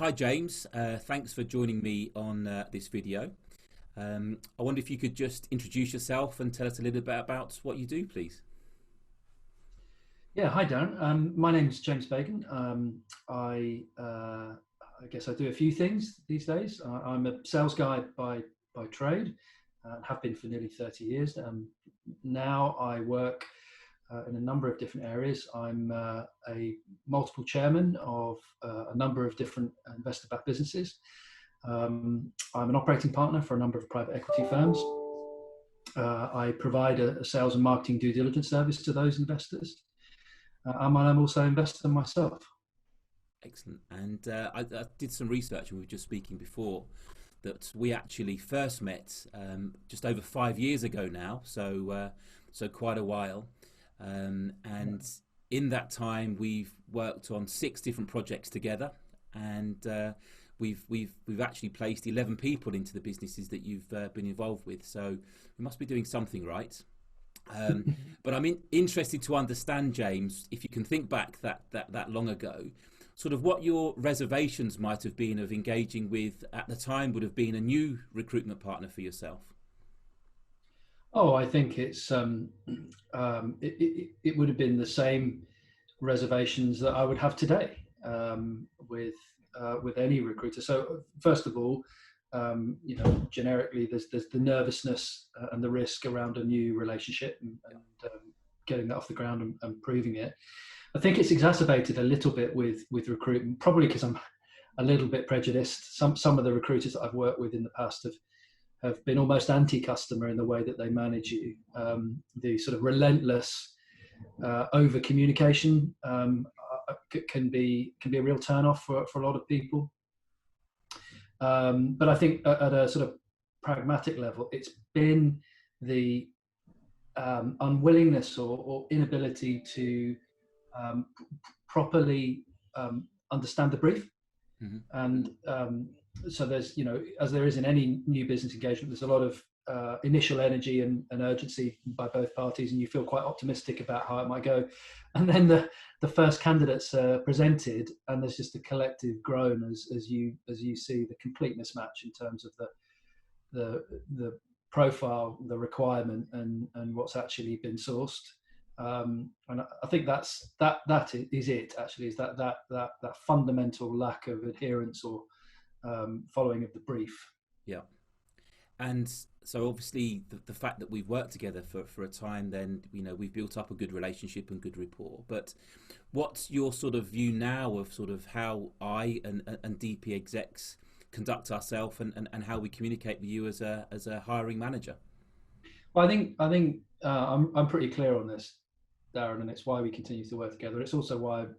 Hi James, thanks for joining me on this video. I wonder if you could just introduce yourself and tell us a little bit about what you do, please. Yeah, hi Darren. My name's James Bagan. I guess I do a few things these days. I'm a sales guy by trade, and have been for nearly 30 years. Now I work in a number of different areas. I'm a multiple chairman of a number of different investor-backed businesses. I'm an operating partner for a number of private equity firms. I provide a sales and marketing due diligence service to those investors. And I'm also an investor myself. Excellent. And I did some research, and we were just speaking before that we actually first met just over 5 years ago now, so quite a while. And in that time, we've worked on 6 different projects together, and we've actually placed 11 people into the businesses that you've been involved with. So we must be doing something right. But I'm interested to understand, James, if you can think back that long ago, sort of what your reservations might have been of engaging with, at the time, would have been a new recruitment partner for yourself. Oh, I think it would have been the same reservations that I would have today with any recruiter. So first of all, generically, there's the nervousness and the risk around a new relationship and getting that off the ground and proving it. I think it's exacerbated a little bit with recruitment, probably because I'm a little bit prejudiced. Some of the recruiters that I've worked with in the past have been almost anti-customer in the way that they manage you. The sort of relentless over communication can be a real turn off for a lot of people. But I think at a sort of pragmatic level, it's been the unwillingness or inability to properly understand the brief. Mm-hmm. And so there's, as there is in any new business engagement, there's a lot of initial energy and urgency by both parties, and you feel quite optimistic about how it might go. And then the first candidates are presented, and there's just a collective groan as you see the complete mismatch in terms of the profile, the requirement, and what's actually been sourced. And I think that is it. Actually, is that fundamental lack of adherence or following of the brief. Yeah. And so obviously the fact that we've worked together for a time, then we've built up a good relationship and good rapport. But what's your sort of view now of sort of how I and DP execs conduct ourselves and how we communicate with you as a hiring manager? Well, I think I'm pretty clear on this, Darren, and it's why we continue to work together. It's also why I've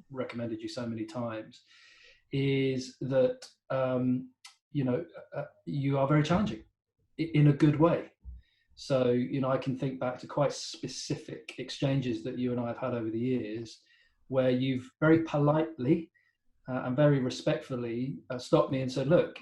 recommended you so many times. Is that you are very challenging in a good way. So I can think back to quite specific exchanges that you and I have had over the years, where you've very politely and very respectfully stopped me and said, look,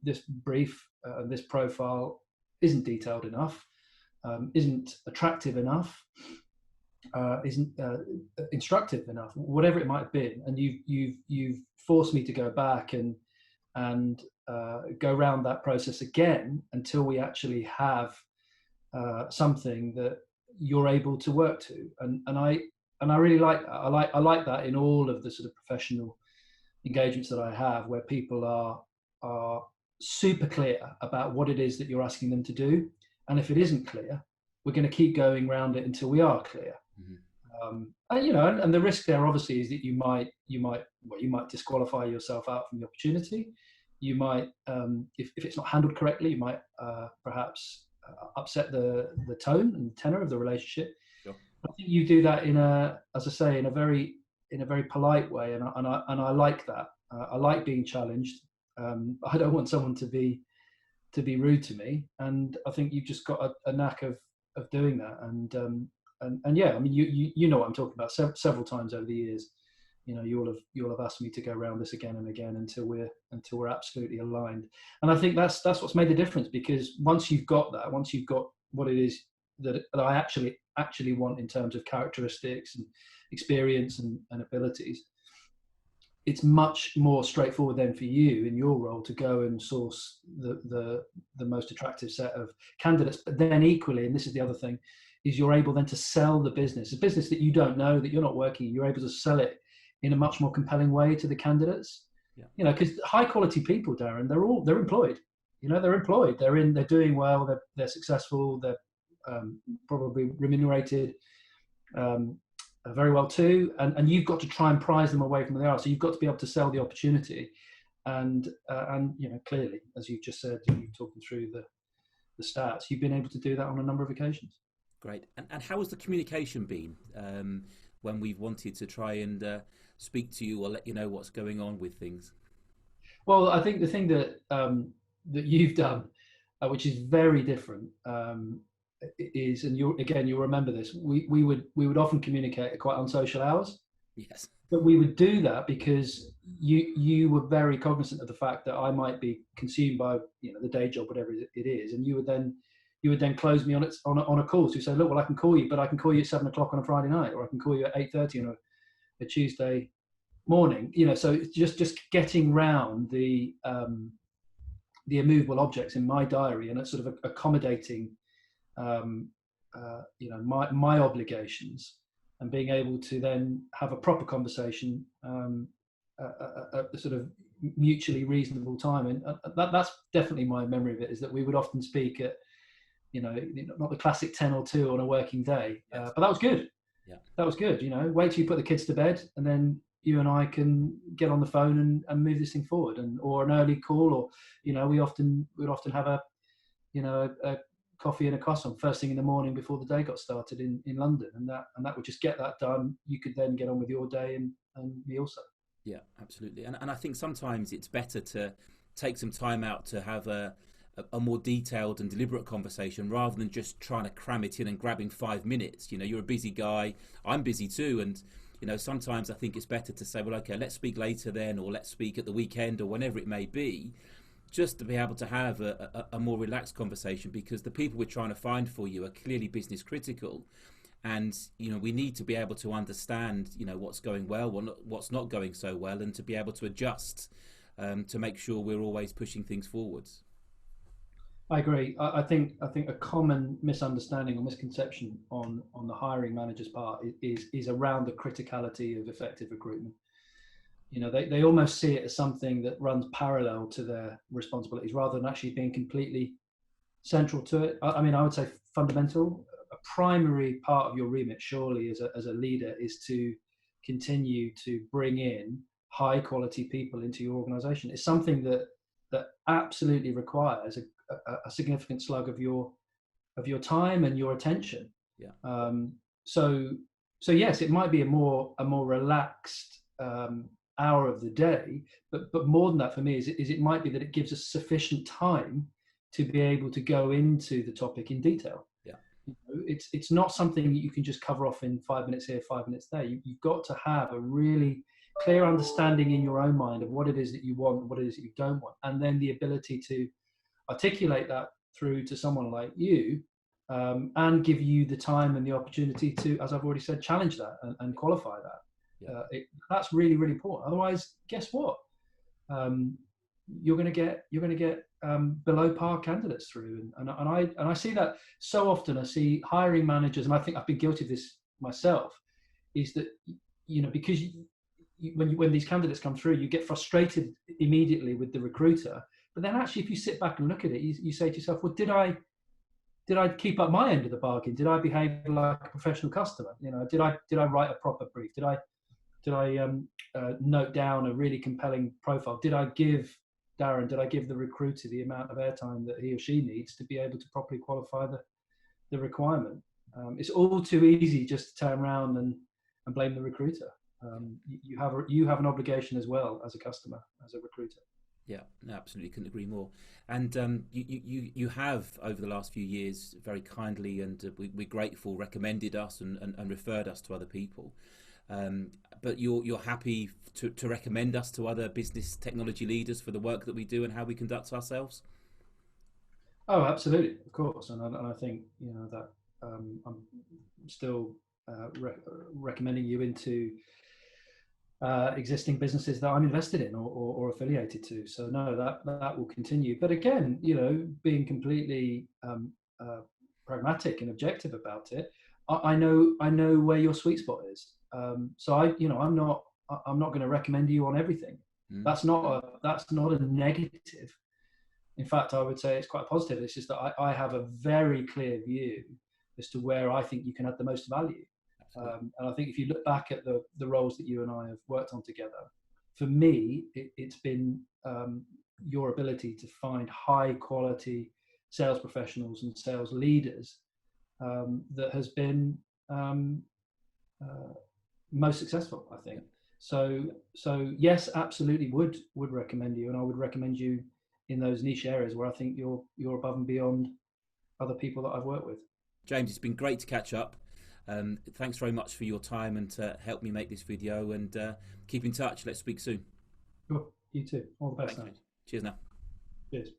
this brief, this profile isn't detailed enough, isn't attractive enough, isn't instructive enough, whatever it might have been, and you've forced me to go back and go around that process again until we actually have something that you're able to work to, and I really like that. I like that in all of the sort of professional engagements that I have, where people are super clear about what it is that you're asking them to do, and if it isn't clear, we're going to keep going around it until we are clear. Mm-hmm. And the risk there obviously is that you might disqualify yourself out from the opportunity. You might, if it's not handled correctly, you might perhaps upset the tone and tenor of the relationship. Sure. I think you do that in a very polite way, and I like that. I like being challenged. I don't want someone to be rude to me, and I think you've just got a knack of doing that. And yeah, I mean, you know what I'm talking about. Several times over the years, you'll have asked me to go around this again and again until we're absolutely aligned. And I think that's what's made the difference, because once you've got what it is that I actually want in terms of characteristics and experience and abilities, it's much more straightforward then for you in your role to go and source the most attractive set of candidates. But then equally, and this is the other thing, is you're able then to sell the business, a business that you don't know, that you're not working, you're able to sell it in a much more compelling way to the candidates. Yeah. You know, because high quality people, Darren, they're employed. You know, they're employed. They're doing well. They're successful. They're probably remunerated very well too. And you've got to try and prize them away from where they are. So you've got to be able to sell the opportunity. And you know, clearly, as you've just said, you're talking through the stats, you've been able to do that on a number of occasions. Great. And how has the communication been when we've wanted to try and speak to you or let you know what's going on with things? Well, I think the thing that that you've done, which is very different, is, and you'll remember this. We would often communicate at quite unsocial hours. Yes. But we would do that because you were very cognizant of the fact that I might be consumed by, you know, the day job, whatever it is, and you would then close me on a call. So you say, look, well, I can call you, but I can call you at 7 o'clock on a Friday night, or I can call you at 8:30 on a Tuesday morning. You know, so it's just getting round the immovable objects in my diary, and it's sort of accommodating you know, my obligations, and being able to then have a proper conversation at a sort of mutually reasonable time. And that's definitely my memory of it, is that we would often speak at, you know, not the classic 10 or 2 on a working day, Yes. but that was good. Yeah. That was good. You know, wait till you put the kids to bed, and then you and I can get on the phone and move this thing forward, or an early call, or, you know, we'd often have a, you know, a coffee and a croissant first thing in the morning before the day got started in London, and that would just get that done. You could then get on with your day, and me also. Yeah, absolutely. And I think sometimes it's better to take some time out to have a more detailed and deliberate conversation rather than just trying to cram it in and grabbing 5 minutes. You know, you're a busy guy. I'm busy too. And, you know, sometimes I think it's better to say, well, okay, let's speak later then, or let's speak at the weekend, or whenever it may be, just to be able to have a more relaxed conversation, because the people we're trying to find for you are clearly business critical. And, you know, we need to be able to understand, you know, what's going well, what's not going so well, and to be able to adjust to make sure we're always pushing things forwards. I agree. I think a common misunderstanding or misconception on the hiring manager's part is around the criticality of effective recruitment. You know, they almost see it as something that runs parallel to their responsibilities, rather than actually being completely central to it. I mean, I would say fundamental. A primary part of your remit, surely, as a leader, is to continue to bring in high quality people into your organisation. It's something that absolutely requires a significant slug of your time and your attention. Yeah. So yes, it might be a more relaxed hour of the day, but more than that for me is it might be that it gives us sufficient time to be able to go into the topic in detail. Yeah. You know, it's not something that you can just cover off in 5 minutes here, 5 minutes there. You've got to have a really clear understanding in your own mind of what it is that you want, what it is that you don't want, and then the ability to articulate that through to someone like you, and give you the time and the opportunity to, as I've already said, challenge that and qualify that. Yeah. That's really, really important. Otherwise, guess what? You're going to get below par candidates through, and I see that so often. I see hiring managers, and I think I've been guilty of this myself. Is that, you know, because when these candidates come through, you get frustrated immediately with the recruiter. But then actually, if you sit back and look at it, you say to yourself, well, did I keep up my end of the bargain? Did I behave like a professional customer? You know, did I write a proper brief? Did I note down a really compelling profile? Did I give the recruiter the amount of airtime that he or she needs to be able to properly qualify the requirement? It's all too easy just to turn around and blame the recruiter. You have an obligation as well as a customer, as a recruiter. Yeah, no, absolutely, couldn't agree more. And you have, over the last few years, very kindly, and we're grateful, recommended us and referred us to other people. But you're happy to recommend us to other business technology leaders for the work that we do and how we conduct ourselves? Oh, absolutely, of course. And I think, you know, that I'm still recommending you into existing businesses that I'm invested in or affiliated to. So no, that will continue. But again, being completely pragmatic and objective about it, I know where your sweet spot is. So I'm not going to recommend you on everything. Mm. That's not a negative. In fact, I would say it's quite positive. It's just that I have a very clear view as to where I think you can add the most value. And I think if you look back at the roles that you and I have worked on together, for me, it's been your ability to find high quality sales professionals and sales leaders that has been most successful, I think. So yes, absolutely would recommend you, and I would recommend you in those niche areas where I think you're above and beyond other people that I've worked with. James, it's been great to catch up. Thanks very much for your time and to help me make this video, and keep in touch. Let's speak soon. Sure. You too. All the best. Thanks, cheers now. Cheers.